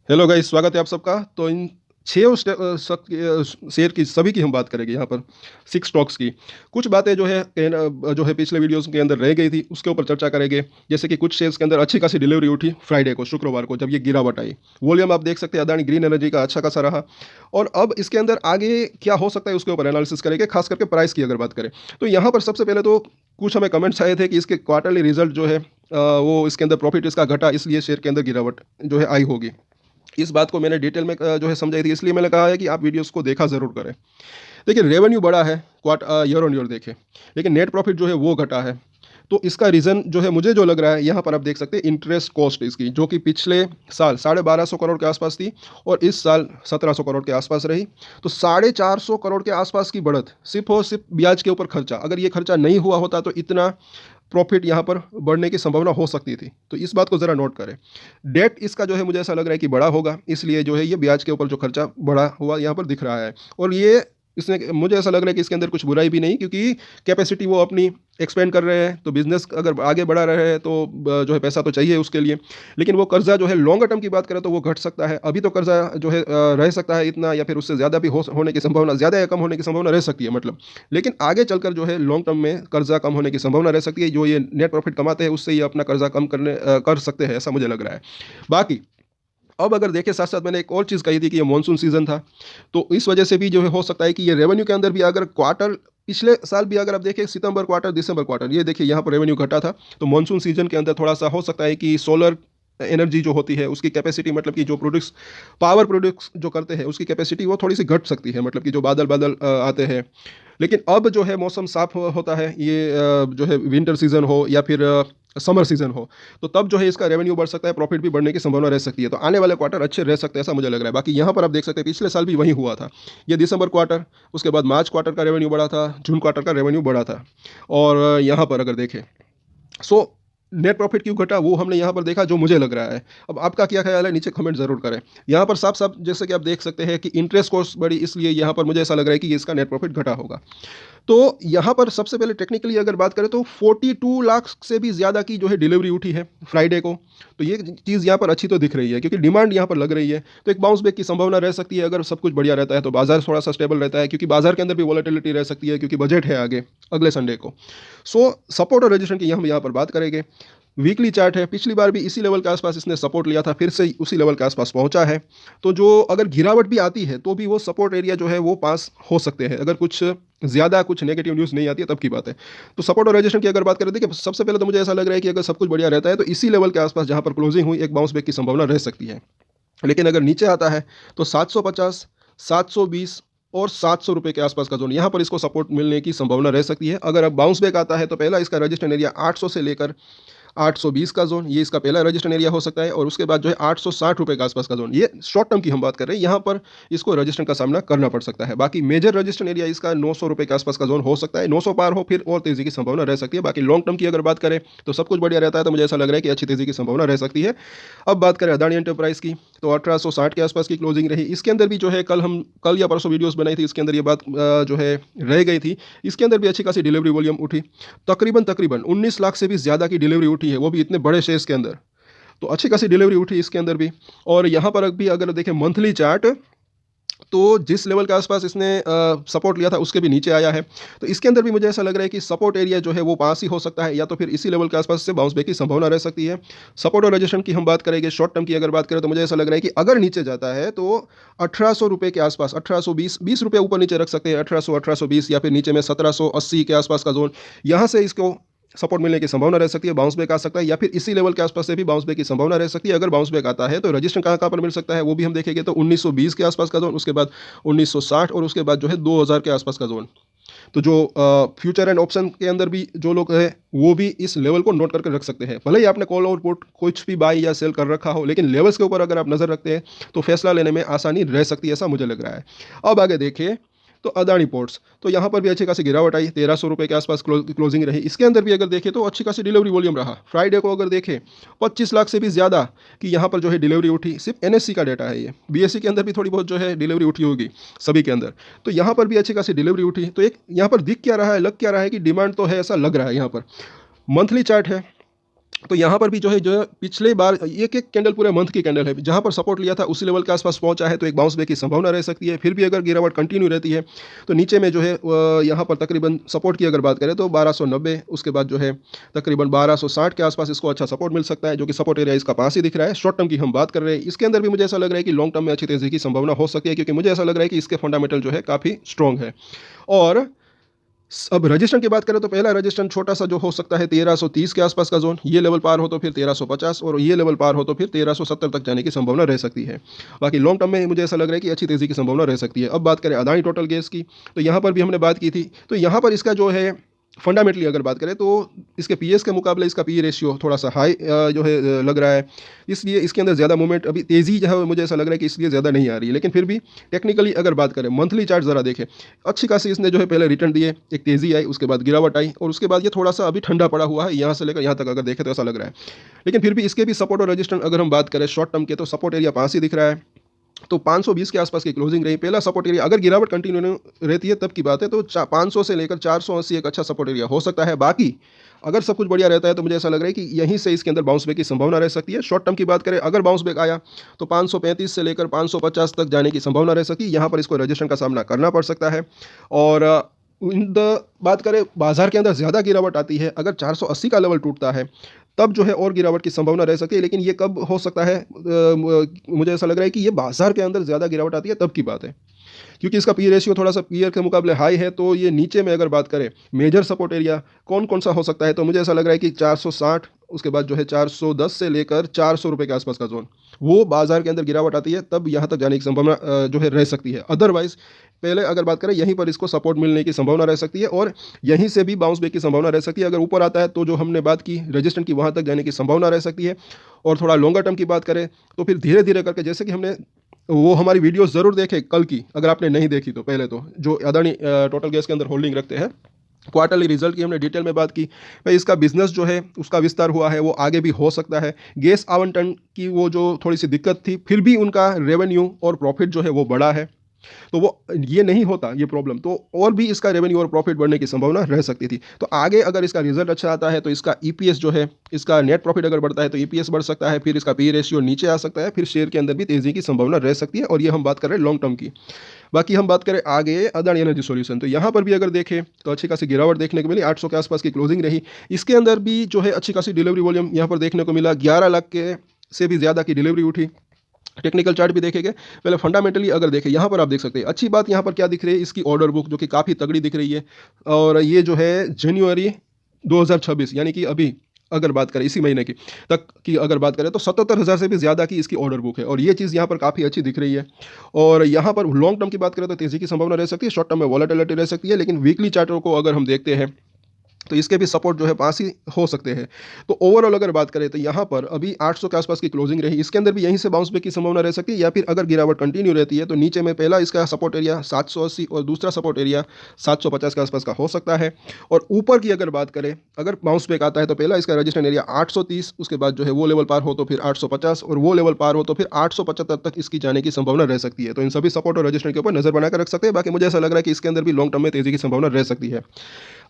Hello guys, स्वागत है आप सबका। तो इन 6 शेयर की सभी की हम बात करेंगे यहाँ पर, 6 स्टॉक्स की। कुछ बातें जो है पिछले वीडियोस के अंदर रह गई थी, उसके ऊपर चर्चा करेंगे। जैसे कि कुछ शेयर्स के अंदर अच्छी खासी डिलीवरी उठी फ्राइडे को, शुक्रवार को, जब ये गिरावट आई। वॉल्यूम आप देख सकते हैं, अदानी ग्रीन एनर्जी का अच्छा खासा रहा। और अब इसके अंदर आगे क्या हो सकता है उसके ऊपर एनालिसिस करेंगे, खास करके प्राइस की अगर बात करें। तो यहाँ पर सबसे पहले तो कुछ हमें कमेंट्स आए थे कि इसके क्वार्टरली रिजल्ट जो है वो इसके अंदर प्रॉफिट इसका घटा, इसलिए शेयर के अंदर गिरावट जो है आई होगी। इस बात को मैंने डिटेल में जो है समझाई थी, इसलिए मैंने कहा है कि आप वीडियोस को देखा ज़रूर करें। देखिए, रेवेन्यू बढ़ा है ईयर ऑन ईयर देखें, लेकिन नेट प्रॉफिट जो है वो घटा है। तो इसका रीज़न जो है मुझे जो लग रहा है, यहाँ पर आप देख सकते हैं इंटरेस्ट कॉस्ट इसकी, जो कि पिछले साल 1250 करोड़ के आसपास थी और इस साल 1700 करोड़ के आसपास रही। तो 450 करोड़ के आसपास की बढ़त सिर्फ और सिर्फ ब्याज के ऊपर खर्चा। अगर ये खर्चा नहीं हुआ होता तो इतना प्रॉफिट यहाँ पर बढ़ने की संभावना हो सकती थी। तो इस बात को ज़रा नोट करें। डेट इसका जो है मुझे ऐसा लग रहा है कि बड़ा होगा, इसलिए जो है ये ब्याज के ऊपर जो खर्चा बढ़ा हुआ यहाँ पर दिख रहा है। और ये इसमें मुझे ऐसा लग रहा है कि इसके अंदर कुछ बुराई भी नहीं, क्योंकि कैपेसिटी वो अपनी एक्सपेंड कर रहे हैं। तो बिजनेस अगर आगे बढ़ा रहे हैं तो जो है पैसा तो चाहिए उसके लिए। लेकिन वो कर्जा जो है लॉन्गर टर्म की बात करें तो वो घट सकता है। अभी तो कर्जा जो है रह सकता है इतना, या फिर उससे ज़्यादा भी होने की संभावना, ज़्यादा या कम होने की संभावना रह सकती है मतलब। लेकिन आगे चलकर जो है लॉन्ग टर्म में कर्जा कम होने की संभावना रह सकती है। जो ये नेट प्रॉफिट कमाते हैं उससे ये अपना कर्जा कम कर सकते हैं, ऐसा मुझे लग रहा है। बाकी अब अगर देखें, साथ साथ मैंने एक और चीज़ कही थी कि ये मानसून सीजन था, तो इस वजह से भी जो है हो सकता है कि ये रेवेन्यू के अंदर भी अगर क्वार्टर, पिछले साल भी अगर आप देखें सितंबर क्वार्टर, दिसंबर क्वार्टर, ये देखिए यहाँ पर रेवेन्यू घटा था। तो मानसून सीजन के अंदर थोड़ा सा हो सकता है कि सोलर एनर्जी जो होती है उसकी कैपेसिटी, मतलब कि जो प्रोडक्ट्स, पावर प्रोडक्ट्स जो करते हैं उसकी कैपेसिटी वो थोड़ी सी घट सकती है, मतलब कि जो बादल बादल आते हैं। लेकिन अब जो है मौसम साफ होता है, ये जो है विंटर सीजन हो या फिर समर सीजन हो, तो तब जो है इसका रेवेन्यू बढ़ सकता है, प्रॉफिट भी बढ़ने की संभावना रह सकती है। तो आने वाले क्वार्टर अच्छे रह सकते हैं, ऐसा मुझे लग रहा है। बाकी यहाँ पर आप देख सकते हैं पिछले साल भी वही हुआ था। ये दिसंबर क्वार्टर, उसके बाद मार्च क्वार्टर का रेवेन्यू बढ़ा था, जून क्वार्टर का रेवेन्यू बढ़ा था। और यहाँ पर अगर देखें, सो नेट प्रॉफिट क्यों घटा वो हमने यहाँ पर देखा, जो मुझे लग रहा है। अब आपका क्या ख्याल है, नीचे कमेंट जरूर करें। यहाँ पर साफ साफ जैसे कि आप देख सकते हैं कि इंटरेस्ट कॉस्ट बढ़ी, इसलिए यहाँ पर मुझे ऐसा लग रहा है कि इसका नेट प्रॉफिट घटा होगा। तो यहाँ पर सबसे पहले टेक्निकली अगर बात करें तो 42 लाख से भी ज़्यादा की जो है डिलीवरी उठी है फ्राइडे को। तो ये चीज़ यहाँ पर अच्छी तो दिख रही है, क्योंकि डिमांड यहाँ पर लग रही है। तो एक बाउंस बैक की संभावना रह सकती है अगर सब कुछ बढ़िया रहता है, तो बाजार थोड़ा सा स्टेबल रहता है, क्योंकि बाजार के अंदर भी वॉलेटिलिटी रह सकती है, क्योंकि बजट है आगे अगले संडे को। सो सपोर्ट और रेजिस्टेंस की हम यहाँ पर बात करेंगे। वीकली चार्ट है, पिछली बार भी इसी लेवल के आसपास इसने सपोर्ट लिया था, फिर से उसी लेवल के आसपास पहुंचा है। तो जो अगर गिरावट भी आती है तो भी वो सपोर्ट एरिया जो है वो पास हो सकते हैं, अगर कुछ ज़्यादा कुछ नेगेटिव न्यूज़ नहीं आती है तब की बात है। तो सपोर्ट और रेजिस्टेंस की अगर बात करें, देखिए सबसे पहले तो मुझे ऐसा लग रहा है कि अगर सब कुछ बढ़िया रहता है तो इसी लेवल के आसपास जहाँ पर क्लोजिंग हुई, एक बाउंस बैक की संभावना रह सकती है। लेकिन अगर नीचे आता है तो 750, 720 और 700 रुपये के आसपास का जोन, यहाँ पर इसको सपोर्ट मिलने की संभावना रह सकती है। अगर अब बाउंस बैक आता है तो पहला इसका रजिस्ट्रेशन एरिया 800 से लेकर 820 का जोन, ये इसका पहला रजिस्ट्रेशन एरिया हो सकता है। और उसके बाद जो है 860 रुपये के आसपास का जोन, ये शॉर्ट टर्म की हम बात कर रहे हैं, यहाँ पर इसको रजिस्ट्रेशन का सामना करना पड़ सकता है। बाकी मेजर रजिस्ट्रेशन एरिया इसका 900 रुपये के आसपास का जोन हो सकता है। 900 पार हो फिर और तेज़ी की संभावना रह सकती है। बाकी लॉन्ग टर्म की अगर बात करें तो सब कुछ बढ़िया रहता है, तो मुझे ऐसा लग रहा है कि अच्छी तेज़ी की संभावना रह सकती है। अब बात करें अदानी एंटरप्राइज की, तो 1860 के आसपास की क्लोजिंग रही। इसके अंदर भी जो है कल या परसों वीडियोस बनाई थी, इसके अंदर ये बात जो है रह गई थी। इसके अंदर भी अच्छी खासी डिलीवरी वॉल्यूम उठी, तकरीबन 19 लाख से भी ज़्यादा की डिलीवरी उठी है, वो भी इतने बड़े शेयर्स के अंदर। तो अच्छी खासी डिलीवरी उठी इसके अंदर भी। और यहाँ पर भी अगर देखें मंथली चार्ट, तो जिस लेवल के आसपास इसने सपोर्ट लिया था उसके भी नीचे आया है। तो इसके अंदर भी मुझे ऐसा लग रहा है कि सपोर्ट एरिया जो है वो पास ही हो सकता है, या तो फिर इसी लेवल के आसपास से बाउंस बैक की संभावना रह सकती है। सपोर्ट और रजिस्ट्रेशन की हम बात करेंगे, शॉर्ट टर्म की अगर बात करें तो मुझे ऐसा लग रहा है कि अगर नीचे जाता है तो 1800 रुपये के आसपास, 1820 रुपये ऊपर नीचे रख सकते हैं, 1800, 1820, या फिर नीचे में 1780 के आसपास का जोन, यहाँ से इसको सपोर्ट मिलने की संभावना रह सकती है। बाउंस बैक आ सकता है, या फिर इसी लेवल के आसपास से भी बाउंस बैक की संभावना रह सकती है। अगर बाउंस बैक आता है तो रजिस्ट्रेशन कहाँ पर मिल सकता है वो भी हम देखेंगे। तो 1920 के आसपास का जोन, उसके बाद 1960, और उसके बाद जो है 2000 के आसपास का जोन। तो जो फ्यूचर एंड ऑप्शन के अंदर भी जो लोग हैं वो भी इस लेवल को नोट करके रख सकते हैं। भले ही आपने कॉल और पुट कुछ भी बाई या सेल कर रखा हो, लेकिन लेवल्स के ऊपर अगर आप नज़र रखते हैं तो फैसला लेने में आसानी रह सकती है, ऐसा मुझे लग रहा है। अब आगे देखिए, तो अदानी पोर्ट्स, तो यहाँ पर भी अच्छी खासी गिरावट आई, 1300 रुपये के आसपास क्लोजिंग रही। इसके अंदर भी अगर देखें तो अच्छी खासी डिलीवरी वॉल्यूम रहा। फ्राइडे को अगर देखें 25 लाख से भी ज़्यादा कि यहाँ पर जो है डिलीवरी उठी। सिर्फ एनएससी का डाटा है ये, बीएससी के अंदर भी थोड़ी बहुत जो है डिलीवरी उठी होगी सभी के अंदर। तो यहाँ पर भी अच्छी खासी डिलीवरी उठी। तो एक यहाँ पर दिख क्या रहा है, लग क्या रहा है कि डिमांड तो है, ऐसा लग रहा है। यहाँ पर मंथली चार्ट है, तो यहाँ पर भी जो है पिछले बार एक-एक कैंडल पूरे मंथ की कैंडल है, जहाँ पर सपोर्ट लिया था उसी लेवल के आसपास पहुँचा है, तो एक बाउंस बैक की संभावना रह सकती है। फिर भी अगर गिरावट कंटिन्यू रहती है, तो नीचे में जो है यहाँ पर तकरीबन सपोर्ट की अगर बात करें तो 1290, उसके बाद जो है तकरीबन 1260 के आसपास इसको अच्छा सपोर्ट मिल सकता है, जो कि सपोर्ट एरिया इसका पास ही दिख रहा है। शॉर्ट टर्म की हम बात कर रहे हैं, इसके अंदर भी मुझे ऐसा लग रहा है कि लॉन्ग टर्म में अच्छी तेज़ी की संभावना हो सकती है, क्योंकि मुझे ऐसा लग रहा है कि इसके फंडामेंटल जो है काफ़ी स्ट्रॉन्ग है। और अब रजिस्टेंस की बात करें तो पहला रजिस्टेंस छोटा-सा जो हो सकता है 1330 के आसपास का ज़ोन, ये लेवल पार हो तो फिर 1350 और ये लेवल पार हो तो फिर 1370 तक जाने की संभावना रह सकती है। बाकी लॉन्ग टर्म में मुझे ऐसा लग रहा है कि अच्छी तेज़ी की संभावना रह सकती है। अब बात करें अदानी टोटल गैस की, तो यहाँ पर भी हमने बात की थी। तो यहाँ पर इसका जो है फंडामेंटली अगर बात करें तो इसके पीएस के मुकाबले इसका पी रेशियो थोड़ा-सा हाई जो है लग रहा है। इसलिए इसके अंदर ज़्यादा मूवमेंट अभी तेज़ी जो है मुझे ऐसा लग रहा है कि इसलिए ज़्यादा नहीं आ रही है। लेकिन फिर भी टेक्निकली अगर बात करें, मंथली चार्ट ज़रा देखें, अच्छी खासी इसने जो है पहले रिटर्न दिए, एक तेज़ी आई, उसके बाद गिरावट आई और उसके बाद ये थोड़ा-सा अभी ठंडा पड़ा हुआ है, यहाँ से लेकर यहाँ तक अगर देखें तो ऐसा लग रहा है। लेकिन फिर भी इसके भी सपोर्ट और रेजिस्टेंस अगर हम बात करें शॉर्ट टर्म के, तो सपोर्ट एरिया पास ही दिख रहा है। तो 520 के आसपास की क्लोजिंग रही। पहला सपोर्ट एरिया अगर गिरावट कंटिन्यू रहती है तब की बात है, तो 500 से लेकर 480 एक अच्छा सपोर्ट एरिया हो सकता है। बाकी अगर सब कुछ बढ़िया रहता है तो मुझे ऐसा लग रहा है कि यहीं से इसके अंदर बाउंस बैक की संभावना रह सकती है। शॉर्ट टर्म की बात करें, अगर बाउंस बैक आया तो 535 से लेकर 550 तक जाने की संभावना रह सकती है। यहाँ पर इसको रजिस्ट्रेशन का सामना करना पड़ सकता है। और इन द बात करें बाजार के अंदर ज़्यादा गिरावट आती है, अगर 480 का लेवल टूटता है तब जो है और गिरावट की संभावना रह सकती है। लेकिन ये कब हो सकता है, मुझे ऐसा लग रहा है कि ये बाजार के अंदर ज़्यादा गिरावट आती है तब की बात है, क्योंकि इसका पी रेशियो थोड़ा सा पीयर के मुकाबले हाई है। तो ये नीचे में अगर बात करें मेजर सपोर्ट एरिया कौन कौन सा हो सकता है, तो मुझे ऐसा लग रहा है कि 460, उसके बाद जो है 410 से लेकर 400 रुपये के आसपास का जोन, वो बाजार के अंदर गिरावट आती है तब यहाँ तक जाने की संभावना जो है रह सकती है। अदरवाइज पहले अगर बात करें, यहीं पर इसको सपोर्ट मिलने की संभावना रह सकती है और यहीं से भी बाउंस बैक की संभावना रह सकती है। अगर ऊपर आता है तो जो हमने बात की रेजिस्टेंस की, वहाँ तक जाने की संभावना रह सकती है। और थोड़ा लॉन्गर टर्म की बात करें तो फिर धीरे धीरे करके, जैसे कि हमने वो हमारी वीडियो ज़रूर देखें कल की, अगर आपने नहीं देखी तो पहले तो, जो अदानी टोटल गैस के अंदर होल्डिंग रखते हैं, क्वार्टरली रिजल्ट की हमने डिटेल में बात की। भाई इसका बिजनेस जो है उसका विस्तार हुआ है, वो आगे भी हो सकता है। गैस आवंटन की वो जो थोड़ी सी दिक्कत थी, फिर भी उनका रेवेन्यू और प्रॉफिट जो है वो बढ़ा है। तो वो ये नहीं होता ये प्रॉब्लम, तो और भी इसका रेवेन्यू और प्रॉफिट बढ़ने की संभावना रह सकती थी। तो आगे अगर इसका रिजल्ट अच्छा आता है तो इसका ईपीएस जो है, इसका नेट प्रॉफिट अगर बढ़ता है तो ईपीएस बढ़ सकता है, फिर इसका पी रेशियो नीचे आ सकता है, फिर शेयर के अंदर भी तेज़ी की संभावना रह सकती है। और ये हम बात कर रहे हैं लॉन्ग टर्म की। बाकी हम बात करें आगे अदानी एनर्जी सॉल्यूशन, तो यहाँ पर भी अगर देखें तो अच्छी खासी गिरावट देखने को मिली, 800 के आसपास की क्लोजिंग रही। इसके अंदर भी जो है अच्छी खासी डिलीवरी वॉल्यूम यहाँ पर देखने को मिला, 11 लाख के से भी ज़्यादा की डिलीवरी उठी। टेक्निकल चार्ट भी देखेंगे, पहले फंडामेंटली अगर देखें, यहाँ पर आप देख सकते हैं अच्छी बात यहाँ पर क्या दिख रही है, इसकी ऑर्डर बुक जो कि काफ़ी तगड़ी दिख रही है। और ये जो है जनवरी 2026 यानी कि अभी अगर बात करें इसी महीने की तक की अगर बात करें तो 77,000 से भी ज़्यादा की इसकी ऑर्डर बुक है, और ये चीज़ यहाँ पर काफ़ी अच्छी दिख रही है। और यहाँ पर लॉन्ग टर्म की बात करें तो तेज़ी की संभावना रह सकती है, शॉर्ट टर्म में वॉलेटिलिटी रह सकती है। लेकिन वीकली चार्टों को अगर हम देखते हैं तो इसके भी सपोर्ट जो है पास ही हो सकते हैं। तो ओवरऑल अगर बात करें तो यहाँ पर अभी 800 के आसपास की क्लोजिंग रही, इसके अंदर भी यहीं से बाउंस बैक की संभावना रह सकती है। या फिर अगर गिरावट कंटिन्यू रहती है तो नीचे में पहला इसका सपोर्ट एरिया 780 और दूसरा सपोर्ट एरिया 750 के आसपास का हो सकता है। और ऊपर की अगर बात करें, अगर बाउंस बैक आता है तो पहला इसका रजिस्टेंस एरिया 830, उसके बाद जो है वो लेवल पार हो तो फिर 850 और वो लेवल पार हो तो फिर 875 तक इसकी जाने की संभावना रह सकती है। तो इन सभी सपोर्ट और रजिस्टेंस के ऊपर नजर बनाकर रख सकते हैं। बाकी मुझे ऐसा लग रहा है कि इसके अंदर भी लॉन्ग टर्म में तेजी की संभावना रह सकती है।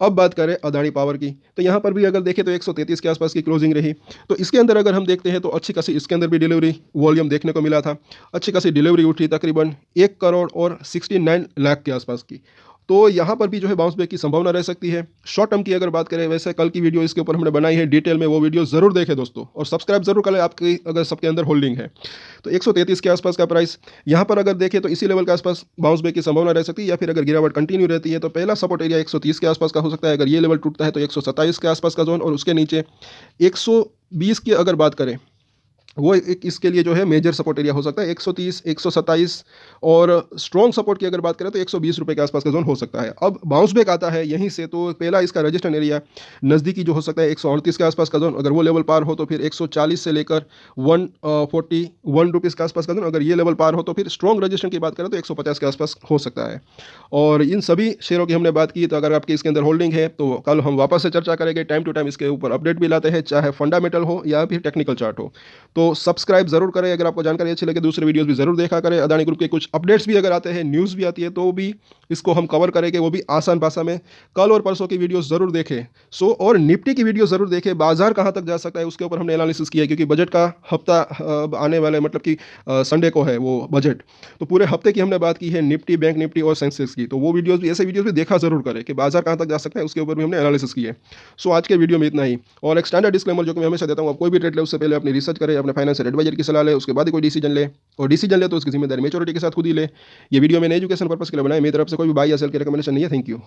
अब बात करें अदानी पावर की, तो यहाँ पर भी अगर देखें तो 133 के आसपास की क्लोजिंग रही। तो इसके अंदर अगर हम देखते हैं तो अच्छी खासी इसके अंदर भी डिलीवरी वॉल्यूम देखने को मिला था, अच्छी खासी डिलीवरी उठी तकरीबन 1 करोड़ और 69 लाख के आसपास की। तो यहाँ पर भी जो है बाउंस बैक की संभावना रह सकती है। शॉर्ट टर्म की अगर बात करें, वैसे कल की वीडियो इसके ऊपर हमने बनाई है डिटेल में, वो वीडियो ज़रूर देखें दोस्तों, और सब्सक्राइब जरूर करें आपकी अगर सबके अंदर होल्डिंग है। तो 133 के आसपास का प्राइस यहाँ पर अगर देखें तो इसी लेवल के आसपास बाउंस बैक की संभावना रह सकती है। या फिर अगर गिरावट कंटिन्यू रहती है तो पहला सपोर्ट एरिया 130 के आसपास का हो सकता है, अगर ये लेवल टूटता है तो 127 के आसपास का जोन, और उसके नीचे 120 की अगर बात करें वो एक इसके लिए जो है मेजर सपोर्ट एरिया हो सकता है 130, 127। और स्ट्रॉन्ग सपोर्ट की अगर बात करें तो 120 रुपये के आसपास का जोन हो सकता है। अब बाउंस बैक आता है यहीं से, तो पहला इसका रजिस्टेंस एरिया नज़दीकी जो हो सकता है 138 के आसपास का जोन, अगर वो लेवल पार हो तो फिर 140 से लेकर 141 रुपीज़ के आसपास का जोन, अगर ये लेवल पार हो तो फिर स्ट्रॉन्ग रजिस्टेंस की बात करें तो 150 के आसपास हो सकता है। और इन सभी शेयरों की हमने बात की, तो अगर आपकी इसके अंदर होल्डिंग है तो कल हम वापस से चर्चा करेंगे, टाइम टू टाइम इसके ऊपर अपडेट भी लाते हैं, चाहे फंडामेंटल हो या फिर टेक्निकल चार्ट हो। तो तो सब्सक्राइब ज़रूर करें, अगर आपको जानकारी अच्छी लगे दूसरे वीडियोज़ भी ज़रूर देखा करें। अदानी ग्रुप के कुछ अपडेट्स भी अगर आते हैं, न्यूज़ भी आती है, तो भी इसको हम कवर करेंगे, वो भी आसान भाषा में। कल और परसों की वीडियोज़ ज़रूर देखें। और निफ्टी की वीडियो ज़रूर देखें, बाज़ार कहाँ तक जा सकता है उसके ऊपर हमने एनालिसिस किया है, क्योंकि बजट का हफ्ता आने वाला है, मतलब कि संडे को है वो बजट। तो पूरे हफ्ते की हमने बात की है निफ्टी, बैंक निफ्टी और सेंसेक्स की। तो वो वीडियोज़ भी, ऐसे वीडियोज़ भी देखा ज़रूर करें कि बाज़ार कहाँ तक जा सकता है, उसके ऊपर भी हमने एनालिसिस की है। सो आज के वीडियो में इतना ही। और एक स्टैंडर्ड डिस्क्लेमर जो कि मैं हमेशा देता हूँ, आप कोई भी ट्रेड ले उससे पहले अपनी रिसर्च करें, अपने फाइनेंशियल एडवाइजर की सलाह लें, उसके बाद ही कोई डिसीजन ले। और डिसीजन ले तो उसकी जिम्मेदारी मैच्योरिटी के साथ खुद ही ले। ये वीडियो मैंने एजुकेशन पर्पस के लिए बनाया, मेरी तरफ से कोई भी बाय या सेल की रिकमेंडेशन नहीं है। Thank you.